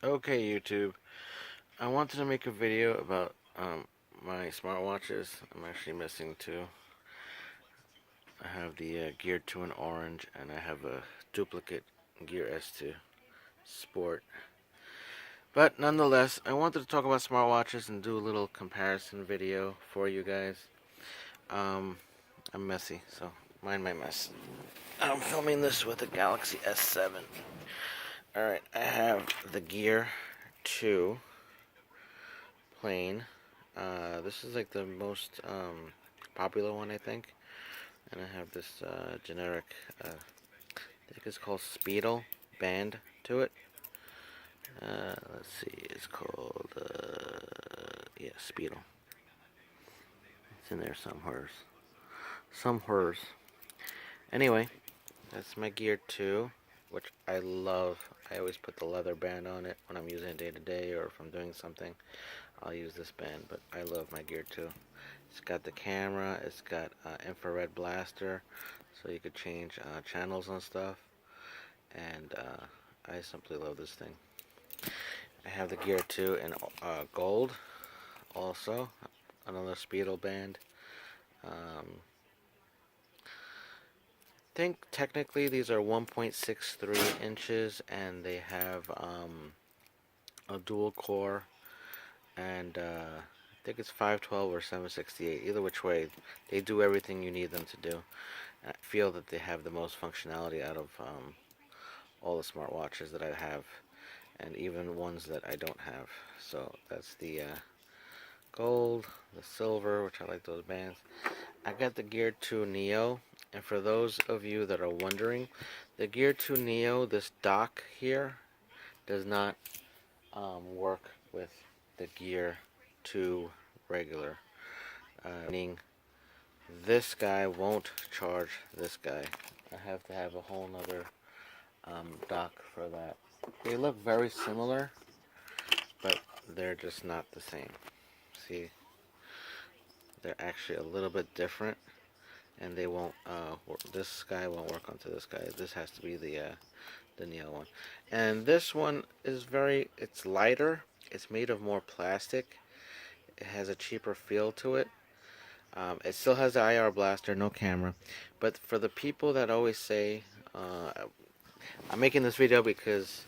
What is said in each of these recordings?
Okay, YouTube. I wanted to make a video about my smartwatches. I'm actually missing two. I have the Gear2 in orange, and I have a duplicate Gear S2 Sport. But nonetheless, I wanted to talk about smartwatches and do a little comparison video for you guys. Um, I'm messy, so mind my mess. I'm filming this with a Galaxy S7. Alright, I have the Gear 2 plain. This is like the most popular one, I think. And I have this generic, I think it's called Speedle band to it. Let's see, it's called, yeah, Speedle. It's in there somewhere. Somewhere. Anyway, that's my Gear 2, which I love. I always put the leather band on it when I'm using it day to day, or if I'm doing something, I'll use this band, but I love my Gear 2. It's got the camera, it's got infrared blaster, so you could change channels and stuff, and I simply love this thing. I have the Gear 2 in gold, also, another Speedo band. I think technically these are 1.63 inches, and they have a dual core, and I think it's 512 or 768. Either which way, they do everything you need them to do. I feel that they have the most functionality out of all the smartwatches that I have, and even ones that I don't have. So that's the gold, the silver, which I like those bands. I got the Gear 2 Neo, and for those of you that are wondering, the Gear 2 Neo, this dock here, does not work with the Gear 2 regular. Meaning this guy won't charge this guy. I have to have a whole nother dock for that. They look very similar, but they're just not the same. See, they're actually a little bit different, and they won't this guy won't work onto this guy. This has to be the Neo one. And this one is it's lighter. It's made of more plastic. It has a cheaper feel to it. It still has the IR blaster, no camera. But for the people that always say, I'm making this video because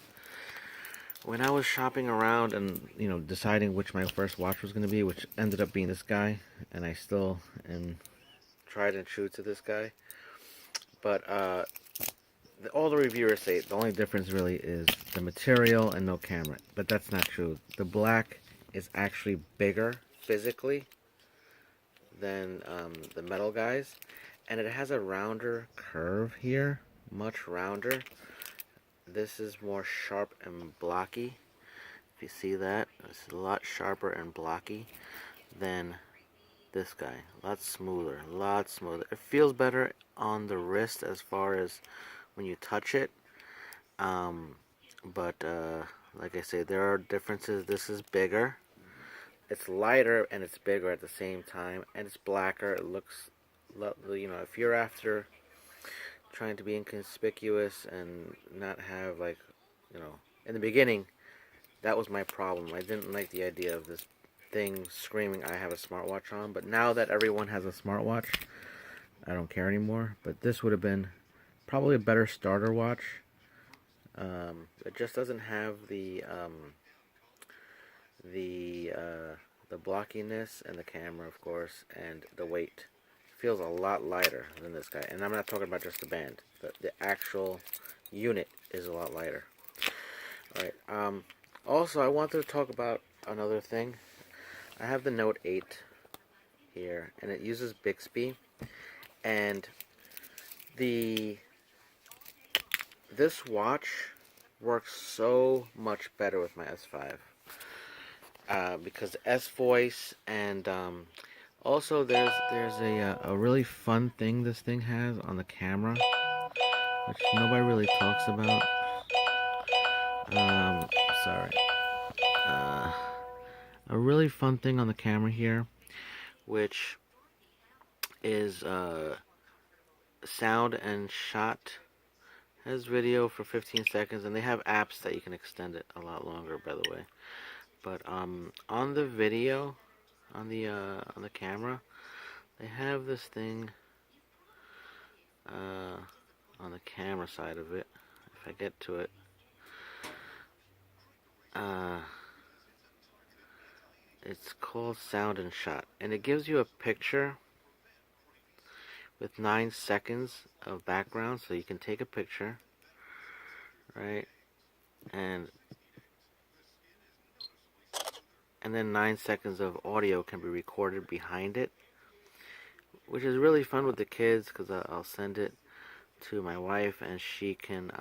when I was shopping around and deciding which my first watch was going to be, which ended up being this guy, and I still am tried and true to this guy. But all the reviewers say the only difference really is the material and no camera. But that's not true. The black is actually bigger physically than the metal guys, and it has a rounder curve here, much rounder. This is more sharp and blocky. If you see that, it's a lot sharper and blocky than this guy. A lot smoother, a lot smoother. It feels better on the wrist as far as when you touch it. But like I say, there are differences. This is bigger. It's lighter and it's bigger at the same time, and it's blacker. It looks, if you're after trying to be inconspicuous and not have in the beginning, that was my problem. I didn't like the idea of this thing screaming I have a smartwatch on, but now that everyone has a smartwatch, I don't care anymore. But this would have been probably a better starter watch. It just doesn't have the blockiness, and the camera, of course, and the weight. It feels a lot lighter than this guy. And I'm not talking about just the band. The actual unit is a lot lighter. Alright, also I wanted to talk about another thing. I have the Note 8 here, and it uses Bixby, and this watch works so much better with my S5. Because S voice, and also there's a really fun thing this thing has on the camera, which nobody really talks about. Sorry. A really fun thing on the camera here, which is sound and shot Has video for 15 seconds, and they have apps that you can extend it a lot longer, by the way. But on the video, on the camera, they have this thing on the camera side of it. If I get to it, uh, it's called Sound and Shot, and it gives you a picture with 9 seconds of background, so you can take a picture, right? And then 9 seconds of audio can be recorded behind it, which is really fun with the kids because I'll send it to my wife, and she can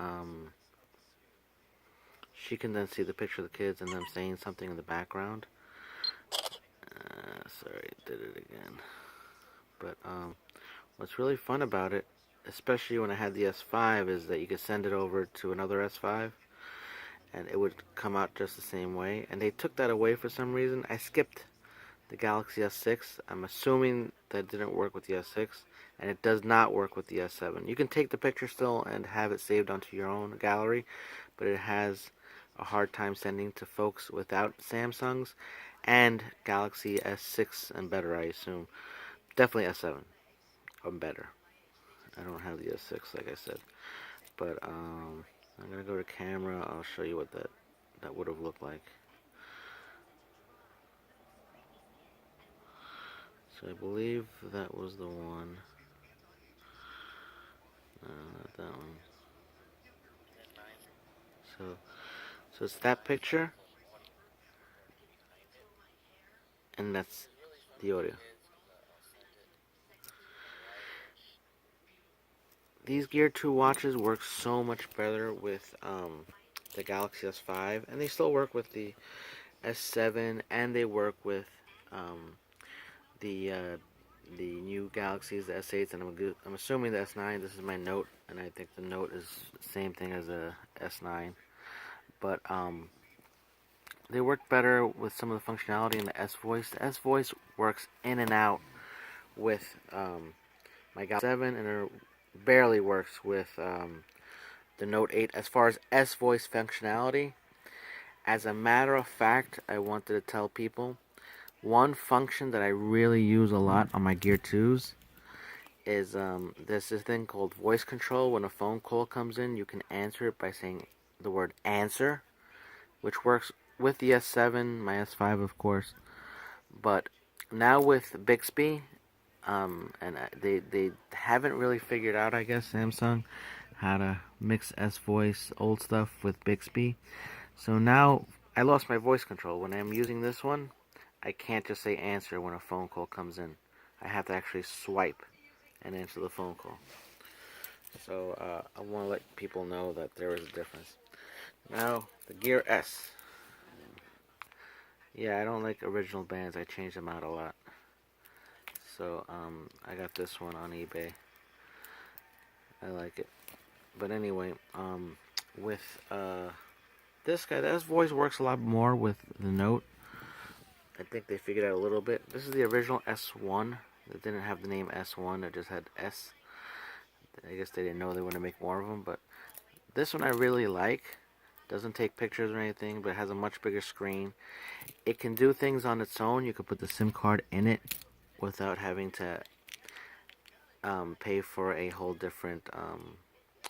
then see the picture of the kids and them saying something in the background. Sorry, did it again. But what's really fun about it, especially when I had the S5, is that you could send it over to another S5 and it would come out just the same way. And they took that away for some reason. I skipped the Galaxy S6. I'm assuming that didn't work with the S6, and it does not work with the S7. You can take the picture still and have it saved onto your own gallery, but it has a hard time sending to folks without Samsungs and Galaxy S6 and better, I assume. Definitely S7 or better. I don't have the S6, like I said. But I'm gonna go to camera. I'll show you what that would have looked like. So I believe that was the one. Not that one. So it's that picture, and that's the audio. These Gear 2 watches work so much better with the Galaxy S5, and they still work with the S7, and they work with the new Galaxies, the S8s, and I'm assuming the S9. This is my Note, and I think the Note is the same thing as a S9. But they work better with some of the functionality in the S Voice. The S Voice works in and out with my Galaxy 7, and it barely works with the Note 8 as far as S Voice functionality. As a matter of fact, I wanted to tell people one function that I really use a lot on my Gear 2s is there's this thing called voice control. When a phone call comes in, you can answer it by saying the word answer, which works with the S7, my S5 of course, but now with Bixby, and they haven't really figured out, I guess, Samsung, how to mix S Voice old stuff with Bixby. So now I lost my voice control. When I'm using this one, I can't just say answer when a phone call comes in. I have to actually swipe and answer the phone call. So I want to let people know that there is a difference. Now, the Gear S. Yeah, I don't like original bands. I change them out a lot. So I got this one on eBay. I like it. But anyway, with this guy, this voice works a lot more with the Note. I think they figured out a little bit. This is the original S1. It didn't have the name S1. It just had S. I guess they didn't know they were going to make more of them. But this one I really like. Doesn't take pictures or anything, but it has a much bigger screen. It can do things on its own. You could put the SIM card in it without having to pay for a whole different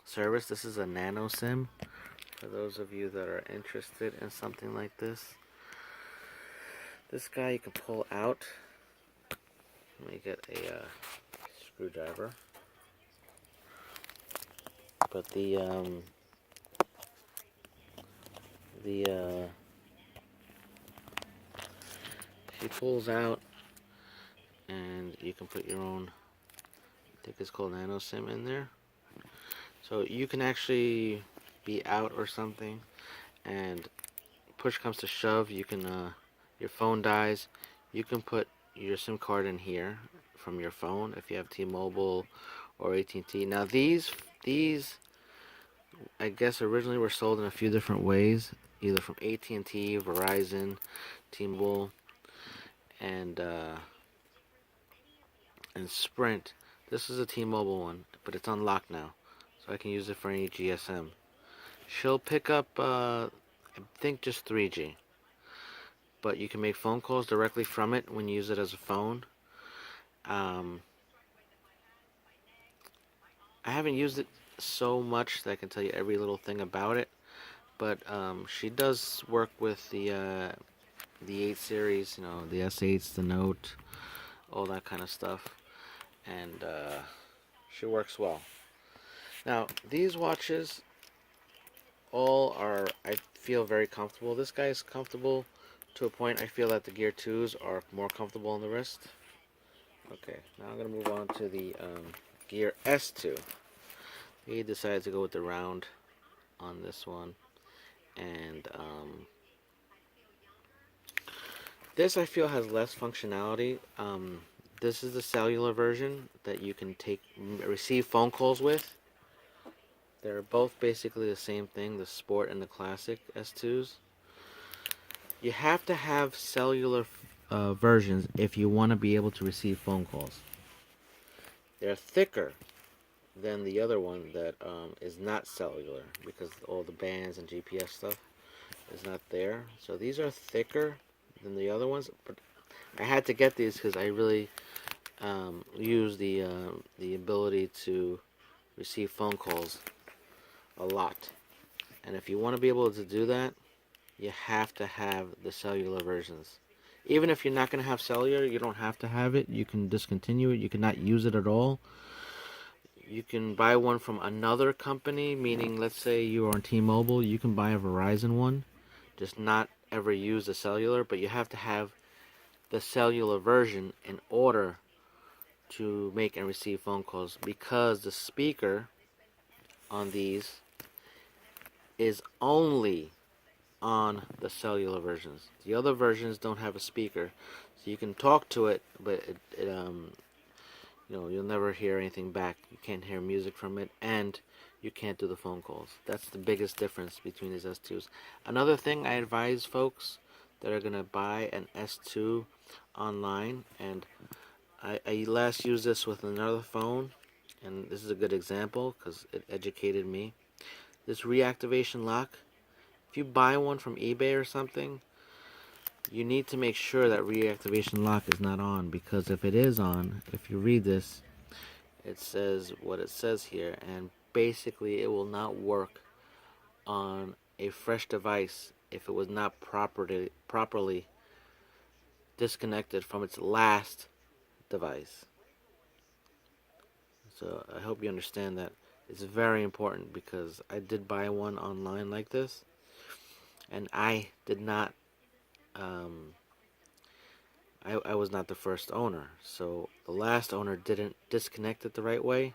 service. This is a nano SIM. For those of you that are interested in something like this. This guy you can pull out. Let me get a screwdriver. But she pulls out, and you can put your own, I think it's called nano SIM in there. So you can actually be out or something, and push comes to shove, you can your phone dies, you can put your SIM card in here from your phone if you have T-Mobile or AT&T. Now these I guess originally were sold in a few different ways, either from AT&T, Verizon, T-Mobile, and Sprint. This is a T-Mobile one, but it's unlocked now, so I can use it for any GSM. She'll pick up, I think, just 3G, but you can make phone calls directly from it when you use it as a phone. Um, I haven't used it so much that I can tell you every little thing about it, but she does work with the 8 series, you know, the S8s, the Note, all that kind of stuff, and she works well. Now, these watches all are, I feel, very comfortable. This guy is comfortable to a point. I feel that the Gear 2s are more comfortable on the wrist. Okay, now I'm going to move on to the Gear S2. He decided to go with the round on this one, and this I feel has less functionality. This is the cellular version that you can receive phone calls with. They're both basically the same thing, the Sport and the Classic S2s. You have to have cellular versions if you want to be able to receive phone calls. They're thicker than the other one that is not cellular, because all the bands and GPS stuff is not there. So these are thicker than the other ones, but I had to get these because I really use the ability to receive phone calls a lot. And if you want to be able to do that, you have to have the cellular versions. Even if you're not going to have cellular, you don't have to have it. You can discontinue it. You cannot use it at all. You can buy one from another company, meaning let's say you are on T-Mobile, you can buy a Verizon one, just not ever use the cellular, but you have to have the cellular version in order to make and receive phone calls, because the speaker on these is only on the cellular versions. The other versions don't have a speaker, so you can talk to it, but you know, you'll never hear anything back. You can't hear music from it, and you can't do the phone calls. That's the biggest difference between these S2s. Another thing I advise folks that are gonna buy an S2 online, and I last used this with another phone, and this is a good example because it educated me. This reactivation lock, if you buy one from eBay or something, you need to make sure that reactivation lock is not on, because if it is on, if you read this, it says what it says here, and basically it will not work on a fresh device if it was not properly disconnected from its last device. So I hope you understand that it's very important, because I did buy one online like this, and I did not I was not the first owner, so the last owner didn't disconnect it the right way,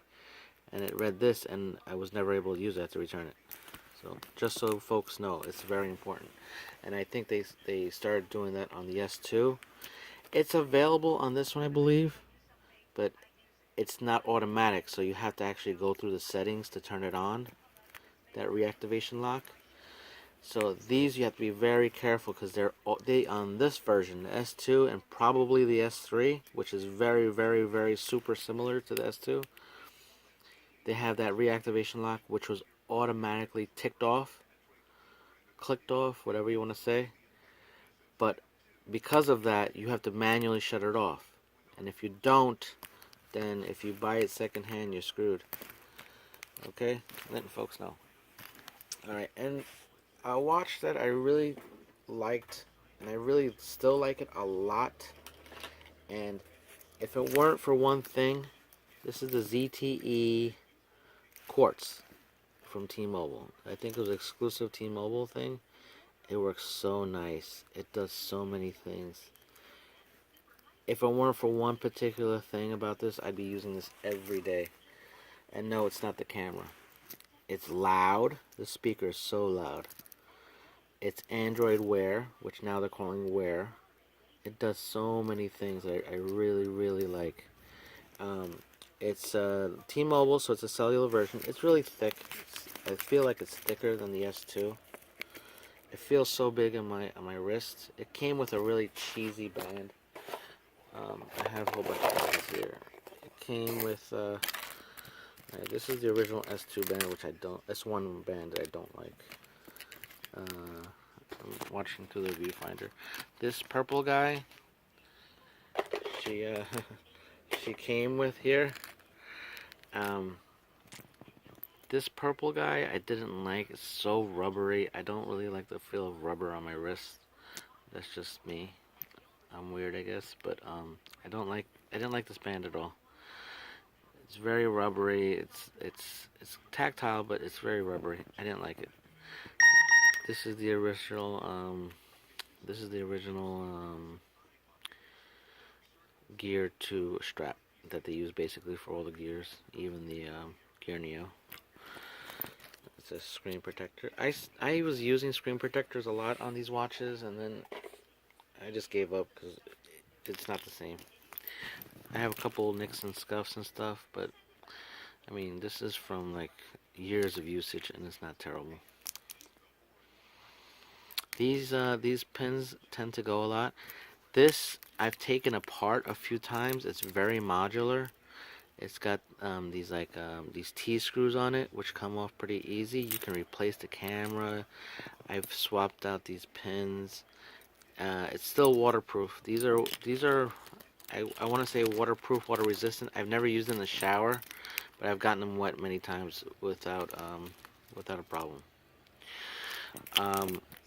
and it read this, and I was never able to use it. I had to return it. So just so folks know, it's very important, and I think they started doing that on the S2. It's available on this one, I believe, but it's not automatic, so you have to actually go through the settings to turn it on, that reactivation lock. So these you have to be very careful, because they on this version, the S2 and probably the S3, which is very, very, very super similar to the S2, they have that reactivation lock, which was automatically clicked off, whatever you want to say. But because of that, you have to manually shut it off. And if you don't, then if you buy it secondhand, you're screwed. Okay, letting folks know. All right, and a watch that I really liked, and I really still like it a lot, and if it weren't for one thing, this is the ZTE Quartz from T-Mobile. I think it was an exclusive T-Mobile thing. It works so nice. It does so many things. If it weren't for one particular thing about this, I'd be using this every day. And no, it's not the camera. It's loud. The speaker is so loud. It's Android Wear, which now they're calling Wear. It does so many things I really, really like. It's T-Mobile, so it's a cellular version. It's really thick. I feel like it's thicker than the S2. It feels so big on my wrist. It came with a really cheesy band. I have a whole bunch of bands here. It came with Right, this is the original S2 band, which I don't. S1 band that I don't like. I'm watching through the viewfinder. This purple guy, she she came with here. Um, this purple guy I didn't like. It's so rubbery. I don't really like the feel of rubber on my wrist. That's just me. I'm weird, I guess, but I didn't like this band at all. It's very rubbery. It's tactile, but it's very rubbery. I didn't like it. This is the original. This is the original Gear 2 strap that they use basically for all the gears, even the Gear Neo. It's a screen protector. I was using screen protectors a lot on these watches, and then I just gave up because it's not the same. I have a couple nicks and scuffs and stuff, but I mean, this is from like years of usage, and it's not terrible. These pins tend to go a lot. This I've taken apart a few times. It's very modular. It's got these T screws on it, which come off pretty easy. You can replace the camera. I've swapped out these pins. It's still waterproof. These are I want to say waterproof, water resistant. I've never used them in the shower, but I've gotten them wet many times without a problem.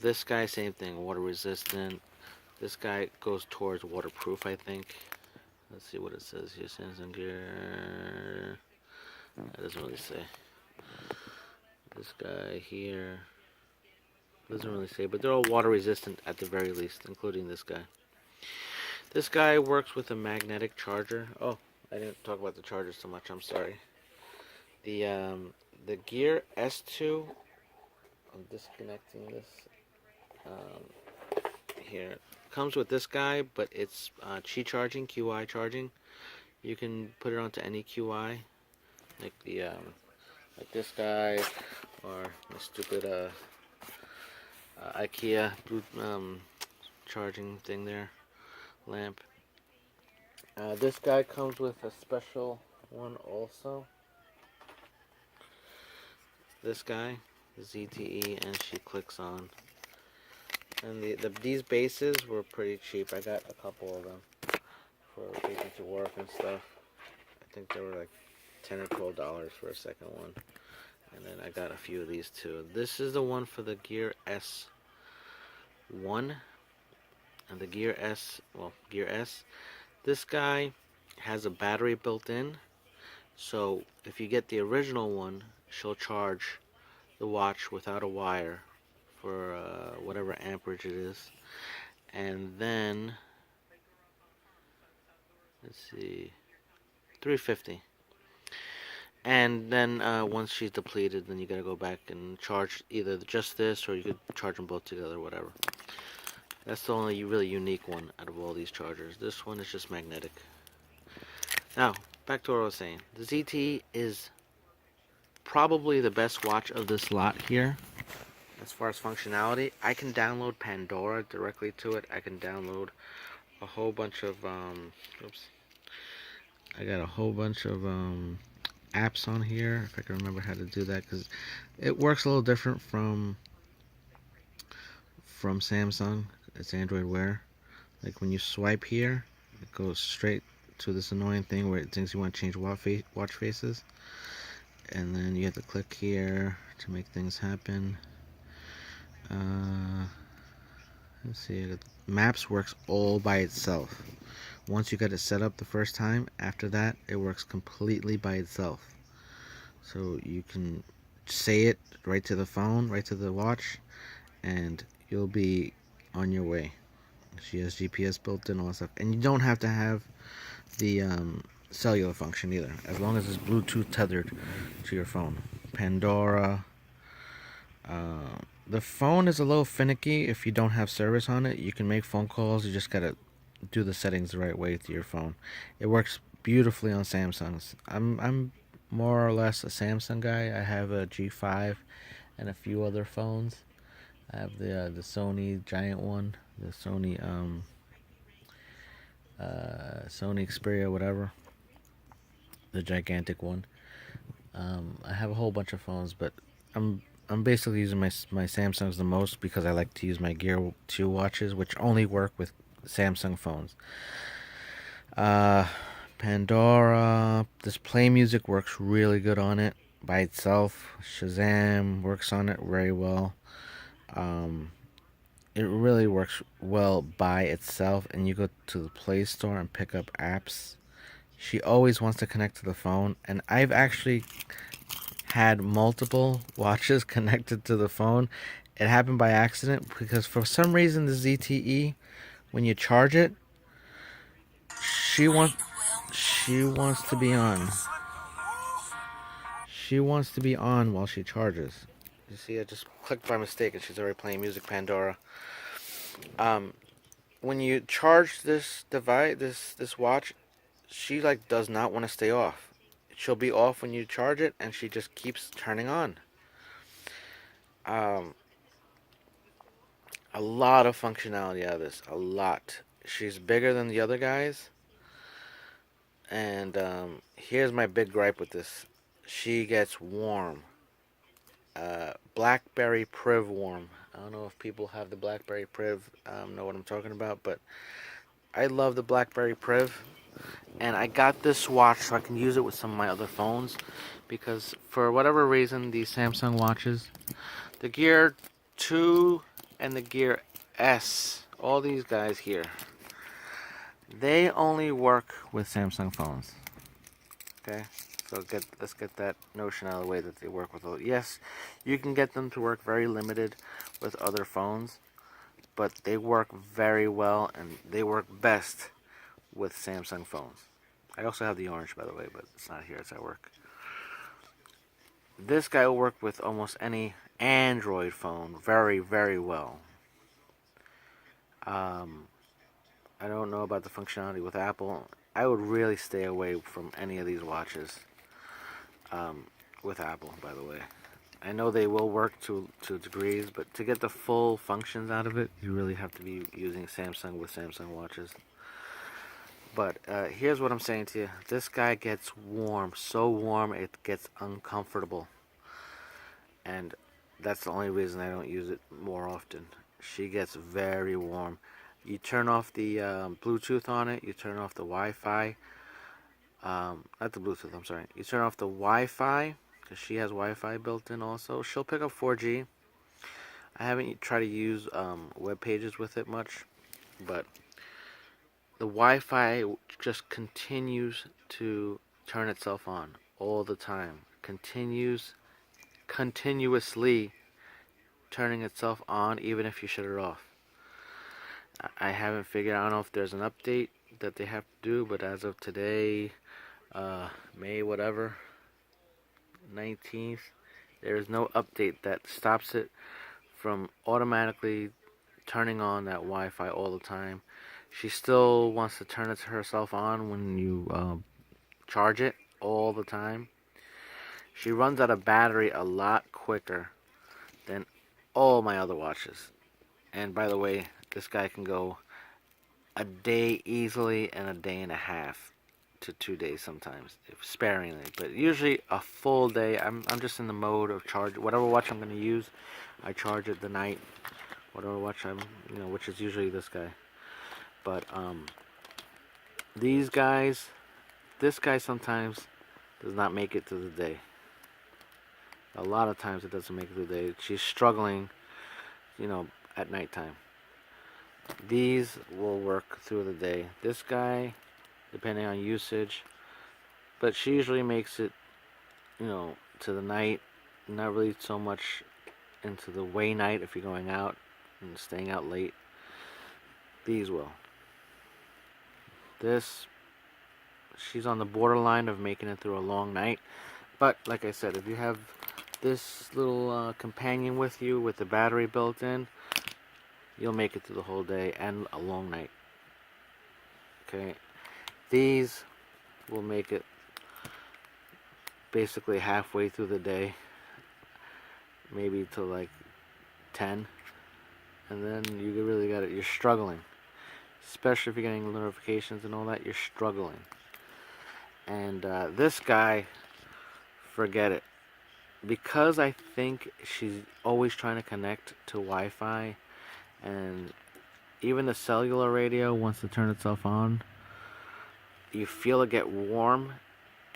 This guy, same thing, water resistant. This guy goes towards waterproof, I think. Let's see what it says here. Samsung Gear. That doesn't really say. This guy here doesn't really say, but they're all water resistant at the very least, including this guy. This guy works with a magnetic charger. Oh, I didn't talk about the charger so much. I'm sorry. The Gear S2. I'm disconnecting this. Here comes with this guy, but it's Qi charging, QI charging. You can put it onto any QI, like the like this guy, or my stupid IKEA charging thing there, lamp. This guy comes with a special one also. This guy, the ZTE, and she clicks on. And these bases were pretty cheap. I got a couple of them for taking to work and stuff. I think they were like $10 or $12 for a second one. And then I got a few of these too. This is the one for the Gear S1 and the Gear S. This guy has a battery built in. So if you get the original one, she'll charge the watch without a wire for whatever amperage it is, and then let's see, 350. And then once she's depleted, then you gotta go back and charge either just this, or you could charge them both together, whatever. That's the only really unique one out of all these chargers. This one is just magnetic. Now back to what I was saying. The ZTE is probably the best watch of this lot here. As far as functionality, I can download Pandora directly to it. I can download a whole bunch of I got a whole bunch of apps on here, if I can remember how to do that, because it works a little different from Samsung. It's Android Wear. Like when you swipe here, it goes straight to this annoying thing where it thinks you want to change watch faces, and then you have to click here to make things happen. Let's see. Maps works all by itself. Once you get it set up the first time, after that it works completely by itself. So you can say it right to the phone, right to the watch, and you'll be on your way. She has GPS built in, all that stuff, and you don't have to have the cellular function either, as long as it's Bluetooth tethered to your phone. Pandora. The phone is a little finicky if you don't have service on it. You can make phone calls. You just gotta do the settings the right way to your phone. It works beautifully on Samsungs. I'm more or less a Samsung guy. I have a G5 and a few other phones. I have the Sony giant one, the Sony Xperia, whatever, the gigantic one. I have a whole bunch of phones, but I'm basically using my Samsungs the most because I like to use my Gear 2 watches, which only work with Samsung phones. Uh, Pandora, this Play Music works really good on it by itself. Shazam works on it very well. Um, it really works well by itself, and you go to the Play Store and pick up apps. She always wants to connect to the phone, and I've actually had multiple watches connected to the phone. It happened by accident because for some reason the ZTE, when you charge it, she wants she wants to be on. She wants to be on while she charges. You see, I just clicked by mistake and she's already playing music. Pandora. Um, when you charge this device, this watch, she like does not want to stay off. She'll be off when you charge it, and she just keeps turning on. Um, a lot of functionality out of this. A lot. She's bigger than the other guys. And here's my big gripe with this. She gets warm. Blackberry Priv warm. I don't know if people have the Blackberry Priv, know what I'm talking about, but I love the Blackberry Priv. And I got this watch so I can use it with some of my other phones. Because for whatever reason, these Samsung watches, the Gear 2 and the Gear S, all these guys here, they only work with Samsung phones. Okay, so let's get that notion out of the way that they work with. Yes, you can get them to work very limited with other phones, but they work very well and they work best with Samsung phones. I also have the orange, by the way, but it's not here. It's at work. This guy will work with almost any Android phone very, very well. I don't know about the functionality with Apple. I would really stay away from any of these watches with Apple, by the way. I know they will work to degrees, but to get the full functions out of it, you really have to be using Samsung with Samsung watches. But here's what I'm saying to you. This guy gets warm, so warm it gets uncomfortable. And that's the only reason I don't use it more often. She gets very warm. You turn off the Bluetooth on it. You turn off the Wi-Fi. Not the Bluetooth, I'm sorry. You turn off the Wi-Fi, because she has Wi-Fi built in also. She'll pick up 4G. I haven't tried to use web pages with it much, but the Wi-Fi just continues to turn itself on all the time. Continuously turning itself on, even if you shut it off. I haven't figured out, I don't know if there's an update that they have to do, but as of today, May whatever, 19th, there is no update that stops it from automatically turning on that Wi-Fi all the time. She still wants to turn it herself on when you charge it all the time. She runs out of battery a lot quicker than all my other watches. And by the way, this guy can go a day easily and a day and a half to 2 days sometimes, sparingly. But usually a full day. I'm just in the mode of charge. Whatever watch I'm going to use, I charge it the night. Whatever watch which is usually this guy. But these guys, this guy sometimes does not make it to the day. A lot of times it doesn't make it to the day. She's struggling, at nighttime. These will work through the day. This guy, depending on usage, but she usually makes it, to the night. Not really so much into the way night if you're going out and staying out late. These will. This, she's on the borderline of making it through a long night. But like I said, if you have this little companion with you with the battery built in, you'll make it through the whole day and a long night. Okay, these will make it basically halfway through the day, maybe to like 10, and then you really got it. You're struggling, especially if you're getting notifications and all that. You're struggling. And this guy, forget it. Because I think she's always trying to connect to Wi-Fi, and even the cellular radio wants to turn itself on. You feel it get warm,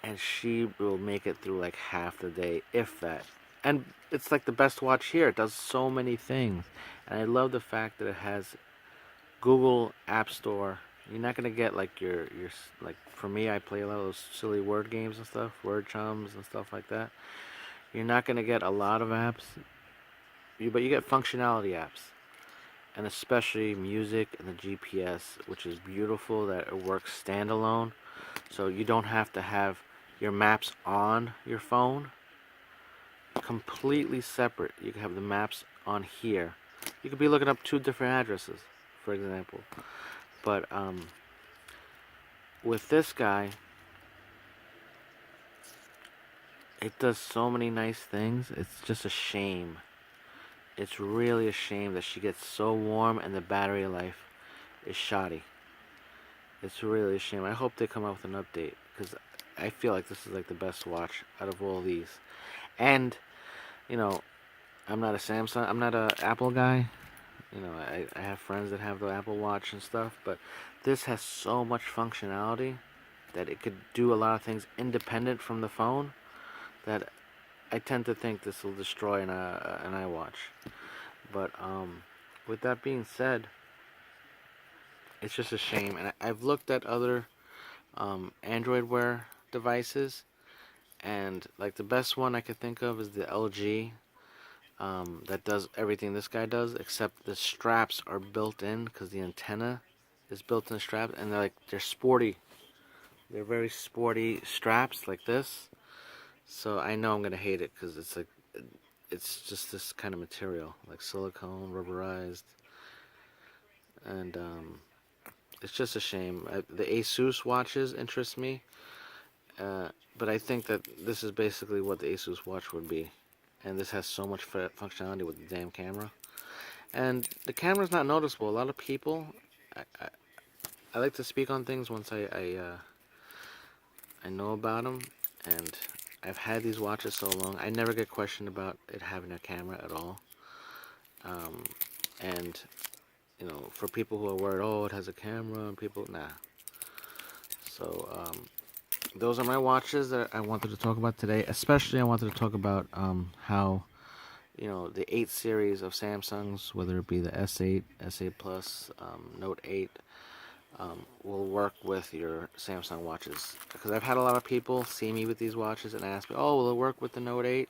and she will make it through like half the day, if that. And it's like the best watch here. It does so many things, and I love the fact that it has Google App Store. You're not gonna get like your like for me. I play a lot of those silly word games and stuff, word chums and stuff like that. You're not gonna get a lot of apps, but you get functionality apps, and especially music and the GPS, which is beautiful that it works standalone. So you don't have to have your maps on your phone. Completely separate. You can have the maps on here. You could be looking up two different addresses, for example. But with this guy, it does so many nice things. It's just a shame. It's really a shame that she gets so warm and the battery life is shoddy. It's really a shame. I hope they come out with an update, because I feel like this is like the best watch out of all these. And, you know, I'm not a Apple guy. You know, I have friends that have the Apple Watch and stuff, but this has so much functionality that it could do a lot of things independent from the phone that I tend to think this will destroy an iWatch. But with that being said, it's just a shame. And I've looked at other Android Wear devices, and like the best one I could think of is the LG. That does everything this guy does, except the straps are built in because the antenna is built in the strap, and they're sporty. They're very sporty straps like this. So I know I'm gonna hate it because it's just this kind of material, like silicone, rubberized, and it's just a shame. The Asus watches interest me, but I think that this is basically what the Asus watch would be. And this has so much functionality with the damn camera. And the camera's not noticeable. A lot of people, I like to speak on things once I know about them. And I've had these watches so long, I never get questioned about it having a camera at all. And, you know, for people who are worried, oh, it has a camera, and people, nah. So, those are my watches that I wanted to talk about today. Especially, I wanted to talk about how, you know, the 8 series of Samsungs, whether it be the S8, S8 Plus, Note 8, will work with your Samsung watches. Because I've had a lot of people see me with these watches and ask me, oh, will it work with the Note 8?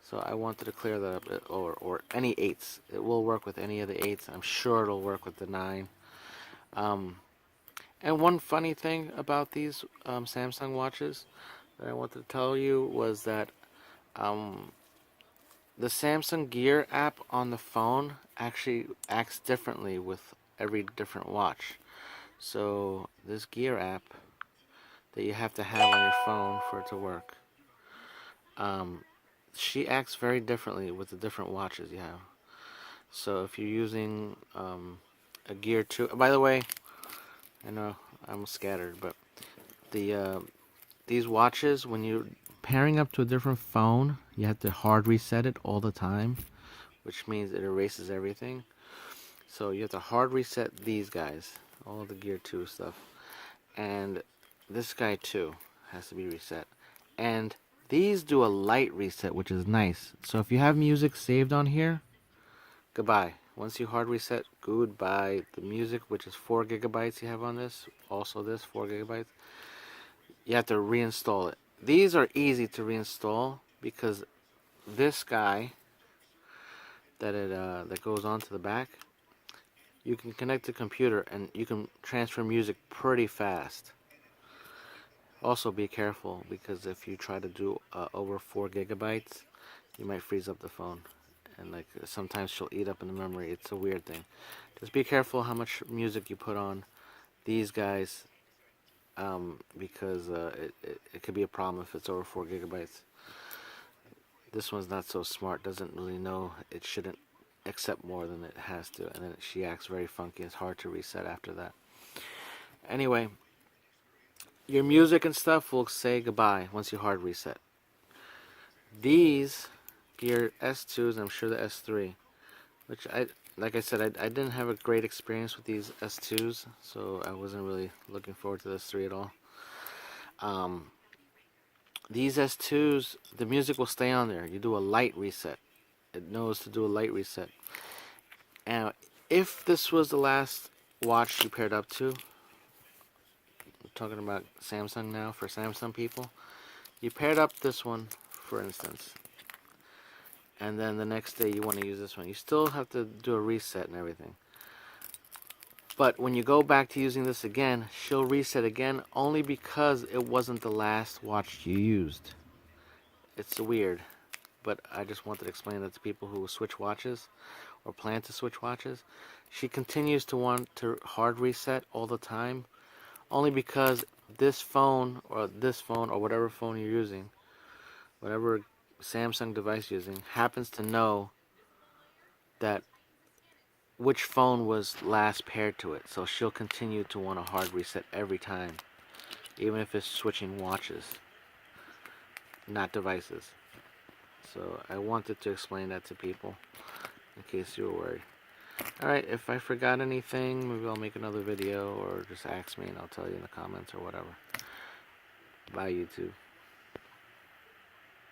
So I wanted to clear that up, or any 8s. It will work with any of the 8s. I'm sure it'll work with the 9. And one funny thing about these Samsung watches that I wanted to tell you was that the Samsung Gear app on the phone actually acts differently with every different watch. So this Gear app that you have to have on your phone for it to work, she acts very differently with the different watches you have. So if you're using a Gear 2, by the way, I know I'm scattered, but these watches, when you're pairing up to a different phone, you have to hard reset it all the time, which means it erases everything. So you have to hard reset these guys, all the Gear 2 stuff, and this guy too has to be reset. And these do a light reset, which is nice. So if you have music saved on here, goodbye. Once you hard reset, goodbye. The music, which is 4 gigabytes you have on this, also this 4 gigabytes, you have to reinstall it. These are easy to reinstall because this guy that goes onto the back, you can connect to the computer and you can transfer music pretty fast. Also be careful, because if you try to do over 4 gigabytes, you might freeze up the phone, and like sometimes she'll eat up in the memory. It's a weird thing. Just be careful how much music you put on these guys, because it could be a problem if it's over 4 gigabytes. This one's not so smart, doesn't really know it shouldn't accept more than it has to, and then she acts very funky. It's hard to reset after that. Anyway, your music and stuff will say goodbye once you hard reset. These Gear S2s, I'm sure the S3, which like I said, I didn't have a great experience with these S2s, so I wasn't really looking forward to the S3 at all. These S2s, the music will stay on there. You do a light reset. It knows to do a light reset. And if this was the last watch you paired up to, I'm talking about Samsung now, for Samsung people, you paired up this one, for instance, and then the next day you want to use this one. You still have to do a reset and everything. But when you go back to using this again, she'll reset again only because it wasn't the last watch you used. It's weird, but I just wanted to explain that to people who switch watches or plan to switch watches. She continues to want to hard reset all the time only because this phone or whatever phone you're using, whatever Samsung device you're using, happens to know that which phone was last paired to it. So she'll continue to want a hard reset every time, even if it's switching watches, not devices. So I wanted to explain that to people in case you were worried. Alright, if I forgot anything, maybe I'll make another video or just ask me and I'll tell you in the comments or whatever. Bye, YouTube.